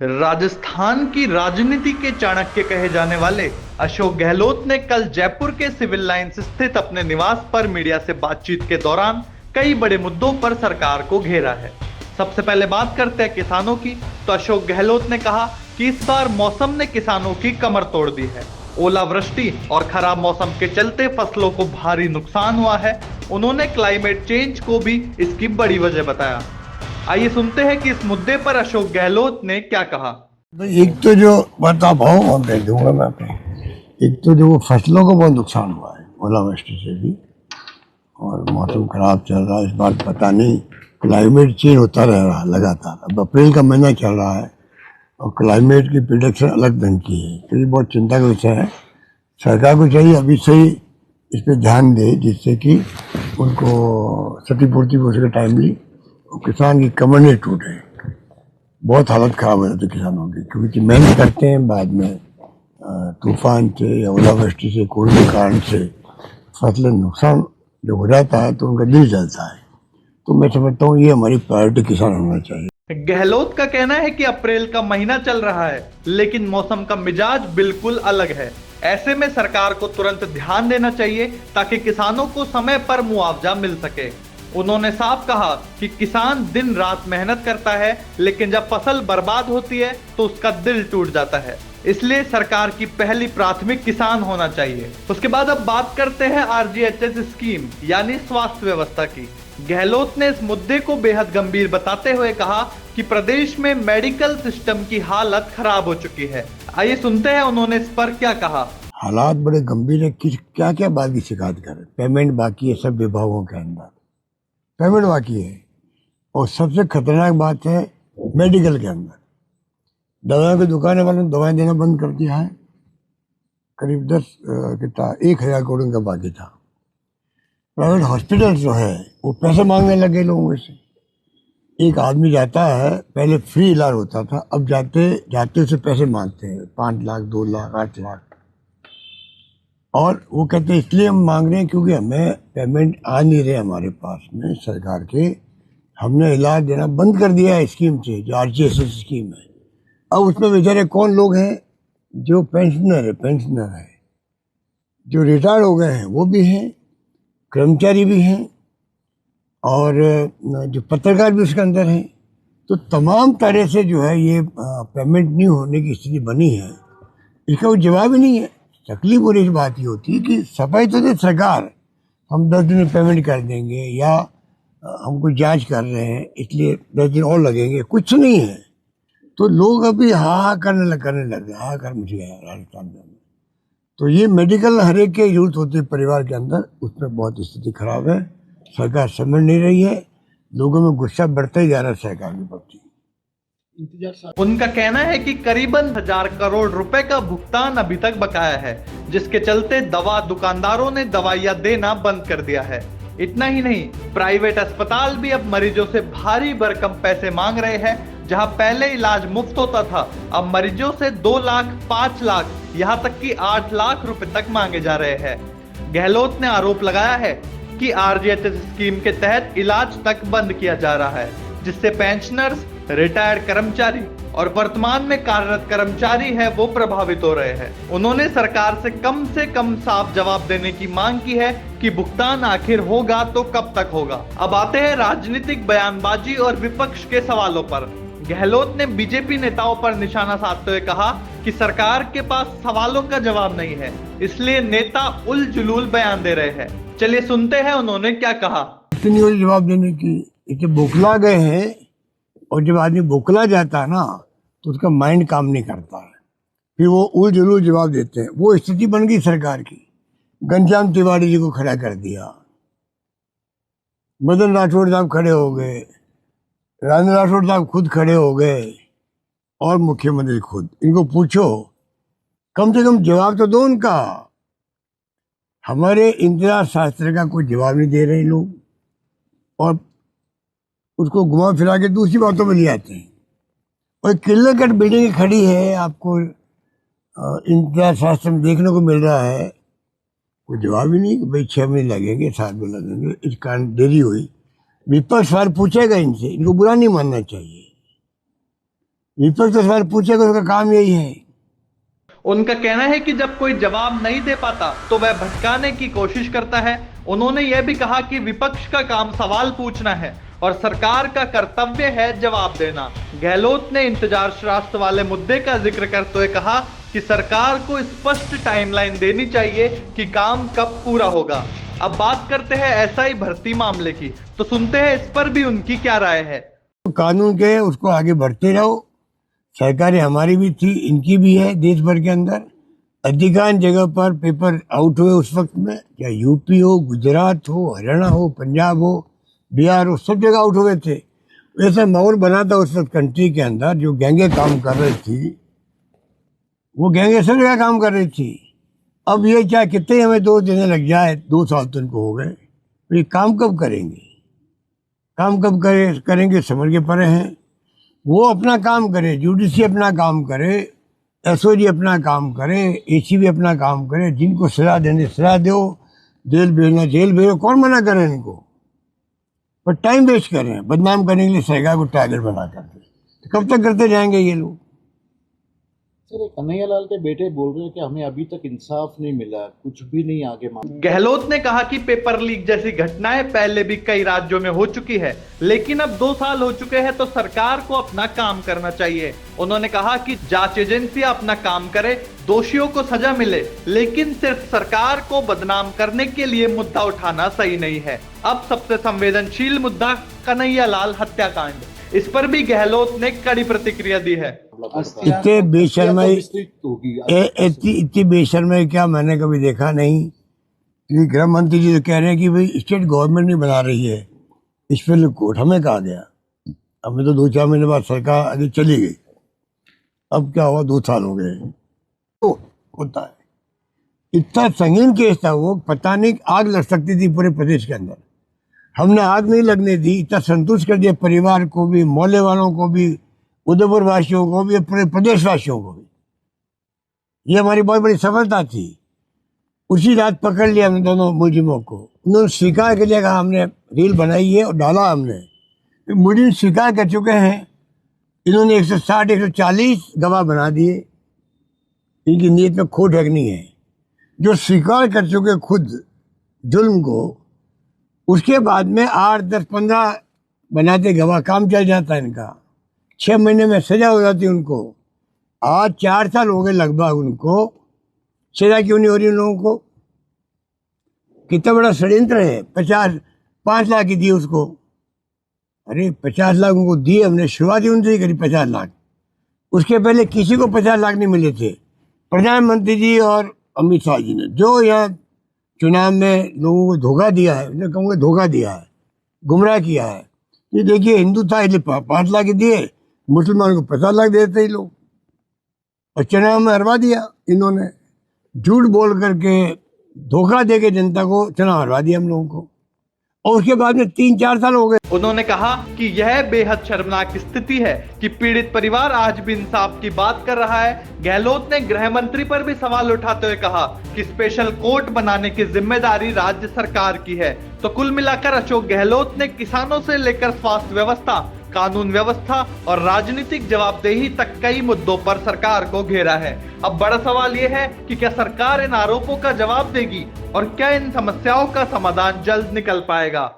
राजस्थान की राजनीति के चाणक्य कहे जाने वाले अशोक गहलोत ने कल जयपुर के सिविल लाइंस स्थित अपने निवास पर मीडिया से बातचीत के दौरान कई बड़े मुद्दों पर सरकार को घेरा है। सबसे पहले बात करते हैं किसानों की, तो अशोक गहलोत ने कहा कि इस बार मौसम ने किसानों की कमर तोड़ दी है। ओलावृष्टि और खराब मौसम के चलते फसलों को भारी नुकसान हुआ है। उन्होंने क्लाइमेट चेंज को भी इसकी बड़ी वजह बताया। आइए सुनते हैं कि इस मुद्दे पर अशोक गहलोत ने क्या कहा। एक तो जो बताओ और दे दूंगा मैं आपको। एक तो जो फसलों को बहुत नुकसान हुआ है ओलावृष्टि से भी, और मौसम खराब चल रहा है। इस बार पता नहीं, क्लाइमेट चेंज होता रह रहा है लगातार। अब अप्रैल का महीना चल रहा है और क्लाइमेट की प्रिडिक्शन अलग ढंग की है, तो ये बहुत चिंता का विषय है। सरकार को चाहिए अभी से ही इस पर ध्यान दे, जिससे कि उनको क्षतिपूर्ति हो सके टाइमली, किसान की कमर नहीं टूटे। बहुत हालत खराब हो जाती है किसानों की, क्योंकि मेहनत करते हैं, बाद में तूफान से या ओलावृष्टि से कोई भी कारण से फसलें नुकसान जब हो जाता है तो उनका दिल जलता है। तो मैं समझता हूँ ये हमारी प्रायोरिटी किसान होना चाहिए। गहलोत का कहना है कि अप्रैल का महीना चल रहा है, लेकिन मौसम का मिजाज बिल्कुल अलग है। ऐसे में सरकार को तुरंत ध्यान देना चाहिए ताकि किसानों को समय पर मुआवजा मिल सके। उन्होंने साफ कहा कि किसान दिन रात मेहनत करता है, लेकिन जब फसल बर्बाद होती है तो उसका दिल टूट जाता है। इसलिए सरकार की पहली प्राथमिक किसान होना चाहिए। उसके बाद अब बात करते हैं आरजीएचएस स्कीम यानी स्वास्थ्य व्यवस्था की। गहलोत ने इस मुद्दे को बेहद गंभीर बताते हुए कहा कि प्रदेश में मेडिकल सिस्टम की हालत खराब हो चुकी है। आइए सुनते हैं उन्होंने इस पर क्या कहा। हालात बड़े गंभीर है। क्या क्या बात की शिकायत करें, पेमेंट बाकी है सब विभागों के अंदर, पेमेंट बाकी है। और सबसे खतरनाक बात है मेडिकल के अंदर, दवाइयों की दुकानें वालों ने दवाएं देना बंद कर दिया है। करीब 1,000 करोड़ का बाकी था। प्राइवेट हॉस्पिटल जो है वो पैसे मांगने लगे लोगों से। एक आदमी जाता है, पहले फ्री इलाज होता था, अब जाते जाते से पैसे मांगते हैं, 5 लाख 2 लाख 8 लाख। और वो कहते हैं इसलिए हम मांग रहे हैं क्योंकि हमें पेमेंट आ नहीं रहे हमारे पास में सरकार के। हमने इलाज देना बंद कर दिया है स्कीम से, जो आरजीएसएस स्कीम है। अब उसमें बेचारे कौन लोग हैं? जो पेंशनर है, जो रिटायर्ड हो गए हैं वो भी हैं, कर्मचारी भी हैं, और जो पत्रकार भी उसके अंदर हैं। तो तमाम तरह से जो है ये पेमेंट नहीं होने की स्थिति बनी है। इसका कोई जवाब ही नहीं है। तकलीफ और इस बात ये होती है कि सफाई तो दे सरकार, हम 10 दिन में पेमेंट कर देंगे, या हमको जांच कर रहे हैं इसलिए 10 दिन और लगेंगे, कुछ नहीं है। तो लोग अभी हाँ करने लगे, हाँ कर मुझे राजस्थान में। तो ये मेडिकल हर एक की जरूरत होती है परिवार के अंदर, उसमें बहुत स्थिति खराब है। सरकार समझ नहीं रही है, लोगों में गुस्सा बढ़ता ही जा रहा है सरकार के प्रति। उनका कहना है कि करीबन 1,000 करोड़ रुपए का भुगतान अभी तक बकाया है, जिसके चलते दवा दुकानदारों ने दवाइयां देना बंद कर दिया है। इतना ही नहीं, प्राइवेट अस्पताल भी अब मरीजों से भारी भरकम पैसे मांग रहे हैं। जहां पहले इलाज मुफ्त होता था, अब मरीजों से 2 लाख 5 लाख यहां तक कि 8 लाख रुपए तक मांगे जा रहे हैं। गहलोत ने आरोप लगाया है कि आरजीएचएस स्कीम के तहत इलाज तक बंद किया जा रहा है, जिससे पेंशनर्स, रिटायर्ड कर्मचारी और वर्तमान में कार्यरत कर्मचारी है वो प्रभावित हो रहे हैं। उन्होंने सरकार से कम साफ जवाब देने की मांग की है कि भुगतान आखिर होगा तो कब तक होगा। अब आते हैं राजनीतिक बयानबाजी और विपक्ष के सवालों पर। गहलोत ने बीजेपी नेताओं पर निशाना साधते हुए कहा कि सरकार के पास सवालों का जवाब नहीं है, इसलिए नेता उल जुलूल बयान दे रहे हैं। चलिए सुनते हैं उन्होंने क्या कहा। इतनी जवाब देने की, इतने बौखला गए हैं। और जब आदमी बौखला जाता है ना तो उसका माइंड काम नहीं करता है, फिर वो उल जुलूल जवाब देते हैं। वो स्थिति बन गई सरकार की। घनश्याम तिवारी जी को खड़ा कर दिया, मदन राठौड़ साहब खड़े हो गए, राजेंद्र राठौड़ साहब खुद खड़े हो गए, और मुख्यमंत्री खुद। इनको पूछो, कम से कम जवाब तो दो उनका। हमारे इंदिरा शास्त्र का कोई जवाब नहीं दे रहे लोग, और उसको घुमा फिरा के दूसरी बातों में ले आते हैं। और किले कट बिल्डिंग खड़ी है, आपको इंदिरा शास्त्र में देखने को मिल रहा है, कोई जवाब ही नहीं कि भाई 6 महीने लगेंगे, 7 महीने लगेंगे, इस कारण देरी हुई। विपक्ष सवाल पूछेगा इनसे, इनको बुरा नहीं मानना चाहिए। विपक्ष तो सवाल पूछेगा, उसका काम यही है। उनका कहना है कि जब कोई जवाब नहीं दे पाता तो वह भटकाने की कोशिश करता है। उन्होंने यह भी कहा कि विपक्ष का काम सवाल पूछना है और सरकार का कर्तव्य है जवाब देना। गहलोत ने इंतजार शरास्त वाले मुद्दे का जिक्र करते हुए कहा कि सरकार को स्पष्ट टाइमलाइन देनी चाहिए कि काम कब पूरा होगा। अब बात करते हैं एसआई भर्ती मामले की, तो सुनते हैं इस पर भी उनकी क्या राय है। कानून के उसको आगे बढ़ते रहो। सरकारें हमारी भी थी, इनकी भी है। देश भर के अंदर अधिकांश जगह पर पेपर आउट हुए उस वक्त में, या यूपी हो, गुजरात हो, हरियाणा हो, पंजाब हो, बिहार हो, सब जगह आउट हुए थे। ऐसा माहौल बना था उस वक्त कंट्री के अंदर। जो गैंगे काम कर रही थी वो गैंगे सब जगह काम कर रही थी। अब ये क्या कितने हमें दोष देने लग जाए, 2 साल तो इनको हो गए, तो ये काम कब करेंगे? काम कब करेंगे समझ के परे हैं। वो अपना काम करे, जुडिशरी अपना काम करे, एसओजी अपना काम करे, एसीबी अपना काम करे। जिनको सजा देने सजा दो, जेल भेजना जेल भेजो, कौन मना करे इनको? पर टाइम वेस्ट कर रहे हैं, बदनाम करने के लिए सरकार को टारगेट बना करके। तो कब तक करते जाएंगे ये लोग? सर, कन्हैयालाल के बेटे बोल रहे हैं कि हमें अभी तक इंसाफ नहीं मिला, कुछ भी नहीं आगे मांग। गहलोत ने कहा कि पेपर लीक जैसी घटनाएं पहले भी कई राज्यों में हो चुकी है, लेकिन अब 2 साल हो चुके हैं तो सरकार को अपना काम करना चाहिए। उन्होंने कहा कि जांच एजेंसियां अपना काम करे, दोषियों को सजा मिले, लेकिन सिर्फ सरकार को बदनाम करने के लिए मुद्दा उठाना सही नहीं है। अब सबसे संवेदनशील मुद्दा कन्हैयालाल हत्याकांड, इस पर भी गहलोत ने कड़ी प्रतिक्रिया दी है। इतने बेशर्माई, इतनी बेशर्माई क्या मैंने कभी देखा नहीं। क्योंकि गृह मंत्री जी तो कह रहे हैं कि भाई स्टेट गवर्नमेंट नहीं बना रही है स्पेशल कोर्ट, हमें कहा गया। हमें तो 2-4 महीने बाद सरकार आगे चली गई। अब क्या हुआ, 2 साल हो गए। तो होता है, इतना संगीन केस था वो, पता नहीं आग लग सकती थी पूरे प्रदेश के अंदर। हमने आग नहीं लगने दी, इतना संतुष्ट कर दिया परिवार को भी, मोहल्ले वालों को भी, उदयपुर वासियों को भी, पूरे प्रदेशवासियों को भी। ये हमारी बहुत बड़ी सफलता थी। उसी रात पकड़ लिया हमने दोनों मुलजिमों को। उन्होंने स्वीकार कर लिया, कहा हमने रील बनाई है और डाला हमने। मुलजिम स्वीकार कर चुके हैं। इन्होंने 160-140 गवाह बना दिए। इनकी नीयत में खोट है नहीं है। जो स्वीकार कर चुके खुद जुल्म को, उसके बाद में 8, 10, 15 बनाते गवाह, काम चल जाता इनका। 6 महीने में सजा हो जाती उनको। आज 4 साल हो गए लगभग उनको, सजा क्यों नहीं हो रही उन लोगों को? कितना बड़ा षड्यंत्र है। 5 लाख ही दिए उसको। अरे 50 लाख उनको दिए हमने, शुरुआत ही उनसे ही करी 50 लाख। उसके पहले किसी को 50 लाख नहीं मिले थे। प्रधानमंत्री जी और अमित शाह जी ने जो यहाँ चुनाव में लोगों को धोखा दिया है, मैं कहूँगा धोखा दिया है, गुमराह किया है। ये देखिए, हिंदू था इसलिए 5 लाख दिए, मुसलमानों को 50 लाख देते ही लोग, और चुनाव में हरवा दिया इन्होंने। झूठ बोल करके, धोखा दे के जनता को चुनाव हरवा दिया हम लोगों को। और उसके बाद में 3-4 साल हो गए। उन्होंने कहा कि यह बेहद शर्मनाक स्थिति है कि पीड़ित परिवार आज भी इंसाफ की बात कर रहा है। गहलोत ने गृह मंत्री पर भी सवाल उठाते हुए कहा कि स्पेशल कोर्ट बनाने की जिम्मेदारी राज्य सरकार की है। तो कुल मिलाकर अशोक गहलोत ने किसानों से लेकर स्वास्थ्य व्यवस्था, कानून व्यवस्था और राजनीतिक जवाबदेही तक कई मुद्दों पर सरकार को घेरा है। अब बड़ा सवाल यह है कि क्या सरकार इन आरोपों का जवाब देगी और क्या इन समस्याओं का समाधान जल्द निकल पाएगा।